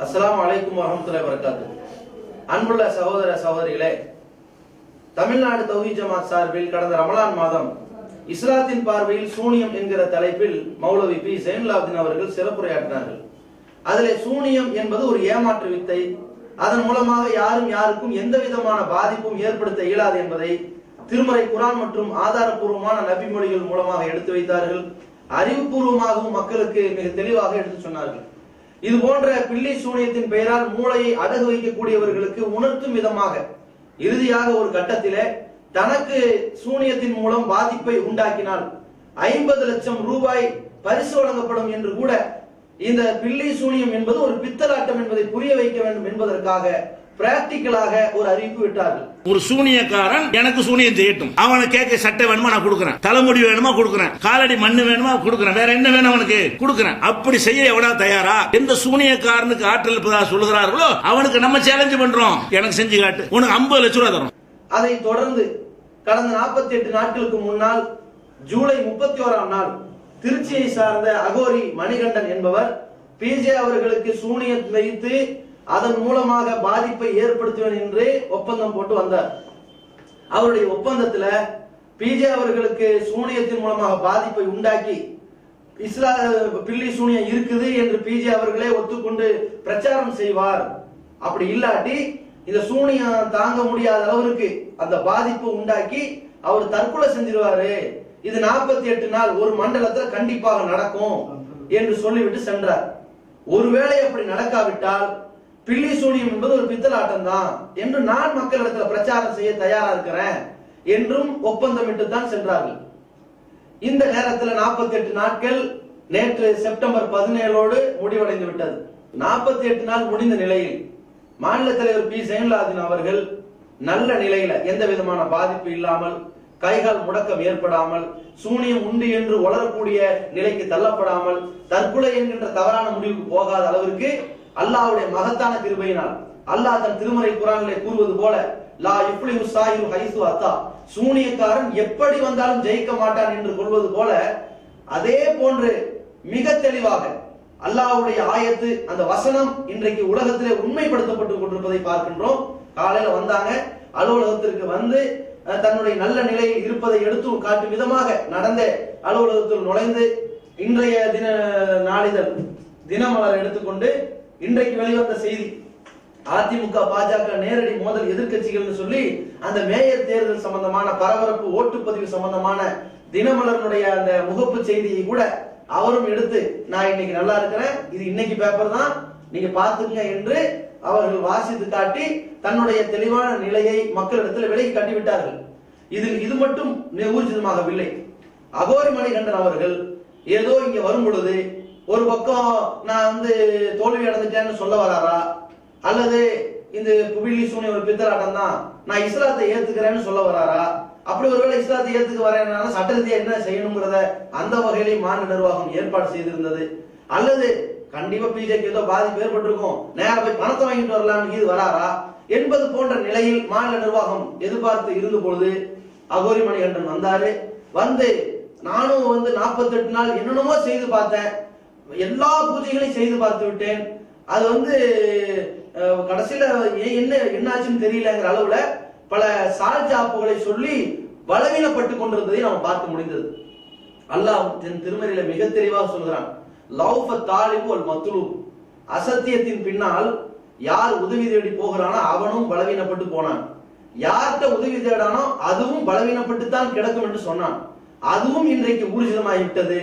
அஸ்ஸலாமு அலைக்கும் வரஹ்மத்துல்லாஹி வபரகாத்துஹு. அன்புள்ள சகோதர சகோதரிகளே, தமிழ்நாடு தௌஹீத் ஜமாத் சார்பில் கடந்த ரமலான் மாதம் இஸ்லாத்தின் பார்வையில் சூனியம் என்கிற தலைப்பில் மௌலவி பி ஜைனுலாப்தீன் அவர்கள் சிறப்புரையாற்றினார்கள். அதிலே சூனியம் என்பது ஒரு ஏமாற்று வித்தை, அதன் மூலமாக யாரும் யாருக்கும் எந்த விதமான பாதிப்பும் ஏற்படுத்த இயலாது என்பதை திருமறை குர்ஆன் மற்றும் ஆதாரபூர்வமான நபி மொழிகள் மூலமாக எடுத்து வைத்தார்கள். அறிவுபூர்வமாகவும் மக்களுக்கு மிக தெளிவாக எடுத்து சொன்னார்கள். இது போன்ற பில்லி சூனியத்தின் பெயரால் மூளையை அடகு வைக்கக்கூடியவர்களுக்கு உணர்த்தும் விதமாக இறுதியாக ஒரு கட்டத்திலே தனக்கு சூனியத்தின் மூலம் பாதிப்பை உண்டாக்கினால் 50 லட்சம் ரூபாய் பரிசு வழங்கப்படும் என்று கூட இந்த பில்லி சூனியம் என்பது ஒரு பித்தலாட்டம் என்பதை புரிய வைக்க வேண்டும் என்பதற்காக பிராக்டிக்கலாக ஒரு அறிவிப்பு விட்டார்கள். ஒரு சூனியக்காரன் எனக்கு சூனியம் செய்யட்டும், அவனை கேட்க சட்டை வேணுமா நான் கொடுக்குறேன், தலைமுடி வேணுமா கொடுக்குறேன், காலடி மண்ணு வேணுமா கொடுக்குறேன், வேற என்ன வேணும் அவனுக்கு கொடுக்குறேன். அப்படி செய்ய எவனா தயாரா? எந்த சூனியக்காரனுக்கு ஆற்றல் இருப்பதா சொல்லுகிறார்களோ அவனுக்கு நம்ம சேலஞ்ச் பண்றோம், எனக்கு செஞ்சு காட்டு, உனக்கு 50 லட்சம் ரூபாய் தரும். அதை தொடர்ந்து கடந்த 48 நாட்களுக்கு முன்னால் ஜூலை 31ஆம் நாள் திருச்சியை சார்ந்த அகோரி மணிகண்டன் என்பவர் பிஜே அவர்களுக்கு சூனியம் வைத்து அதன் மூலமாக பாதிப்பை ஏற்படுத்துவேன் என்று ஒப்பந்தம் போட்டு வந்தார். அவருடைய ஒப்பந்தத்துல பிஜே அவர்களுக்கு சூனியத்தின் மூலமாக பாதிப்பை உண்டாக்கி பில்லி சூனியம் இருக்குது என்று பிஜே அவர்களே ஒத்துக்கொண்டு பிரச்சாரம் செய்வார். அப்படி இல்லாட்டி இந்த சூனியம் தாங்க முடியாத அளவிற்கு அந்த பாதிப்பு உண்டாக்கி அவர் தற்கொலை செஞ்சிருவாரு, இது 48 நாள் ஒரு மண்டலத்தில் கண்டிப்பாக நடக்கும் என்று சொல்லிவிட்டு சென்றார். ஒருவேளை அப்படி நடக்காவிட்டால் பில்லி சூனியம் என்பது ஒரு பித்தலாட்டம் தான் என்று நான் மக்களிடத்தில் பிரச்சாரம் செய்ய தயாரா இருக்கிறேன் என்றும் ஒப்பந்தமிட்டு தான் சென்றார்கள். இந்த நேரத்தில் 48 நாட்கள் நேற்று செப்டம்பர் 17ஓடு முடிவடைந்து விட்டது. 48 நாள் முடிந்த நிலையில் மாநில தலைவர் பி ஜைனுலாப்தீன் அவர்கள் நல்ல நிலையில எந்த விதமான பாதிப்பு இல்லாமல், கைகால் முடக்கம் ஏற்படாமல், சூனியம் உண்டு என்று உளரக்கூடிய நிலைக்கு தள்ளப்படாமல், தற்கொலை என்கின்ற தவறான முடிவுக்கு போகாத அளவிற்கு அல்லாஹ்வுடைய மகத்தான கிருபையினால் அல்லாஹ் தன் திருமறை குர்ஆனிலே கூறுவது போல லா யுஃப்லிஹு ஸாஹிரு ஹைஸு அத்தா, சூனியக்காரன் எப்படி வந்தாலும் ஜெயிக்க மாட்டான் என்று சொல்வது போல அதே போன்று மிக தெளிவாக அல்லாஹ்வுடைய ஆயத்து அந்த வசனம் இன்றைக்கு உலகத்திலே உண்மைப்படுத்தப்பட்டு கொண்டிருப்பதை பார்க்கின்றோம். காலையில வந்தாங்க, அலுவலகத்திற்கு வந்து தன்னுடைய நல்ல நிலையில் இருப்பதை எடுத்து காட்டும் விதமாக நடந்த அலுவலகத்தில் நுழைந்து இன்றைய நாளிதழ் தினமலர் எடுத்துக்கொண்டு இன்றைக்கு வெளிவந்த செய்தி, அதிமுக பாஜக நேரடி மோதல் எதிர்க்கட்சிகள் சொல்லி அந்த மேயர் தேர்தல் சம்பந்தமான பரபரப்பு ஓட்டுப்பதிவு சம்பந்தமான தினமலருடைய அந்த முகப்பு செய்தியை கூட அவரும் எடுத்து நான் இன்னைக்கு நல்லா இருக்கிறேன், இது இன்னைக்கு பேப்பர் தான் நீங்க பாத்துங்க என்று அவர்கள் வாசித்து காட்டி தன்னுடைய தெளிவான நிலையை மக்களிடத்தில் விலகி காட்டிவிட்டார்கள். இது மட்டும் ஊர்ஜிதமாகவில்லை. அகோரி மணிகண்டன் அவர்கள் ஏதோ இங்க வரும் பொழுது ஒரு பக்கம் நான் தோல்வி அடைந்துட்டேன்னு சொல்ல வராரா, அல்லது இந்த பில்லி சூனியம் ஒரு பித்தலாட்டம் தான் நான் இஸ்லாத்தை ஏத்துக்கிறேன்னு சொல்ல வராரா? அப்படி ஒருவேளை இஸ்லாத்தை ஏத்துக்க வரேன் சட்ட ரீதியா என்ன செய்யணுங்கிறத அந்த வகையிலே மாநில நிர்வாகம் ஏற்பாடு செய்திருந்தது, அல்லது கண்டிப்பா பிஜேபி ஏதோ பாதிப்பு ஏற்பட்டிருக்கும், நேரம் போய் பணத்தை வாங்கிட்டு வரலாம்னு இது வராரா என்பது போன்ற நிலையில் மாநில நிர்வாகம் எதிர்பார்த்து இருந்த பொழுது அகோரி மணிகண்டன் வந்தாரு. வந்து நானும் 48 நாள் என்னென்னமோ செய்து பார்த்தேன், எல்லா பூஜைகளையும் செய்து பார்த்து விட்டேன், அது கடைசியில என்னாச்சுன்னு தெரியலங்கிற அளவுல பல சால்ஜாப்புகளை சொல்லி பலவீனப்பட்டு கொண்டிருந்ததை நாம் பார்க்க முடிந்தது. அல்லாஹ் திருமறையில மிக தெளிவாக சொல்கிறான், லௌஃப தாலிபு வல் மத்லூப், அசத்தியத்தின் பின்னால் யார் உதவி தேடி போகிறானோ அவனும் பலவீனப்பட்டு போனான், யார்கிட்ட உதவி தேடானோ அதுவும் பலவீனப்பட்டு தான் கிடக்கும் என்று சொன்னான். அதுவும் இன்றைக்கு ஊர்ஜிதமாகிவிட்டது.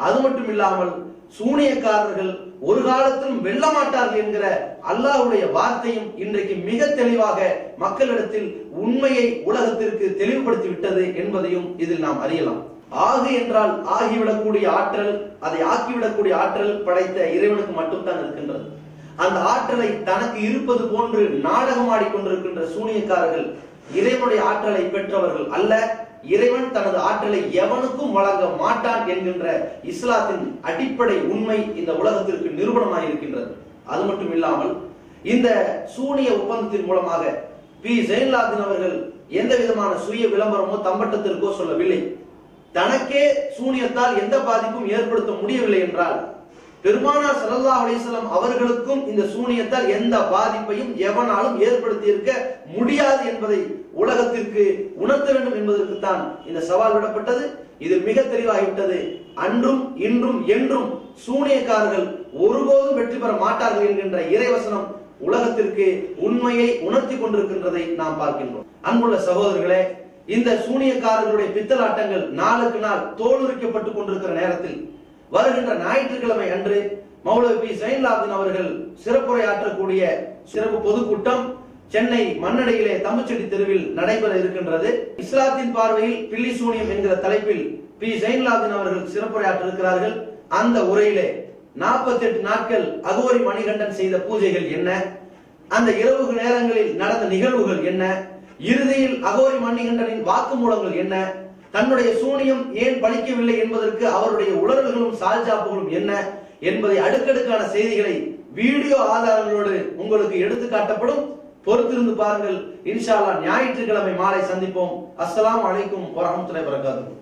அது மட்டும் இல்லாமல் சூனியக்காரர்கள் ஒரு காலத்திலும் வெல்ல மாட்டார்கள் என்கிற அல்லாஹ்வுடைய வார்த்தையும் இன்றைக்கு மிக தெளிவாக மக்களிடத்தில் உண்மையை உலகத்திற்கு தெளிவுபடுத்தி விட்டது என்பதையும் இதில் நாம் அறியலாம். ஆகு என்றால் ஆகிவிடக்கூடிய ஆற்றல், அதை ஆக்கிவிடக்கூடிய ஆற்றல் படைத்த இறைவனுக்கு மட்டும்தான் இருக்கின்றது. அந்த ஆற்றலை தனக்கு இருப்பது போன்று நாடகம் ஆடிக்கொண்டிருக்கின்ற சூனியக்காரர்கள் இறைவனுடைய ஆற்றலை பெற்றவர்கள் அல்ல. இறைவன் தனது ஆற்றலை எவனுக்கும் வழங்க மாட்டான் என்கின்ற இஸ்லாத்தின் அடிப்படை உண்மை இந்த உலகத்திற்கு நிரூபணமாக இருக்கின்றது. அது மட்டும் இல்லாமல் இந்த சூனிய ஒப்பந்தத்தின் மூலமாக பி ஜைனுலாப்தீன் அவர்கள் எந்த விதமான சுய விளம்பரமோ தம்பட்டத்திற்கோ சொல்லவில்லை. தனக்கே சூனியத்தால் எந்த பாதிப்பும் ஏற்படுத்த முடியவில்லை என்றால் பெருமானார் ஸல்லல்லாஹு அலைஹி வஸல்லம் அவர்களுக்கும் இந்த சூனியத்தால் எந்த பாதிப்பையும் எவனாலும் ஏற்படுத்தி இருக்க முடியாது என்பதை உலகத்திற்கு உணர்த்த வேண்டும் என்பதற்கு தான் இந்த சவால் விடப்பட்டது. இது மிக தெளிவாகிவிட்டது. அன்றும் இன்றும் என்றும் சூனியக்காரர்கள் ஒருபோதும் வெற்றி பெற மாட்டார்கள் என்கின்ற இறைவசனம் உலகத்திற்கு உண்மையை உணர்த்தி கொண்டிருக்கின்றதை நாம் பார்க்கின்றோம். அன்புள்ள சகோதரர்களே, இந்த சூனியக்காரர்களுடைய பித்தலாட்டங்கள் நாளுக்கு நாள் தோலுரிக்கப்பட்டுக் கொண்டிருக்கிற நேரத்தில் வருகின்ற ஞாயிற்றுக்கிழமை அன்று மௌலவி பி. ஸைனுலாப்தீன் அவர்கள் சிறப்புரையாற்றக்கூடிய சிறப்பு பொதுக்கூட்டம் சென்னை மண்ணடையிலே தம்புச்செட்டி தெருவில் நடைபெற இருக்கின்றது. இஸ்லாத்தின் பார்வையில் பில்லி சூனியம் என்கிற தலைப்பில் பி. ஸைனுலாப்தீன் அவர்கள் சிறப்புரையாற்ற இருக்கிறார்கள். அந்த உரையிலே 48 நாட்கள் அகோரி மணிகண்டன் செய்த பூஜைகள் என்ன, அந்த இரவு நேரங்களில் நடந்த நிகழ்வுகள் என்ன, இறுதியில் அகோரி மணிகண்டனின் வாக்குமூலங்கள் என்ன, தன்னுடைய சூனியம் ஏன் பலிக்கவில்லை என்பதற்கு அவருடைய உணர்வுகளும் சால்ஜாப்புகளும் என்ன என்பதை அடுக்கடுக்கான செய்திகளை வீடியோ ஆதாரங்களோடு உங்களுக்கு எடுத்து காட்டப்படும். பொறுத்திருந்து பாருங்கள். இன்ஷா அல்லாஹ் ஞாயிற்றுக்கிழமை மாலை சந்திப்போம். அஸ்ஸலாமு அலைக்கும் வரஹ்மத்துல்லாஹி வபரகாத்துஹு.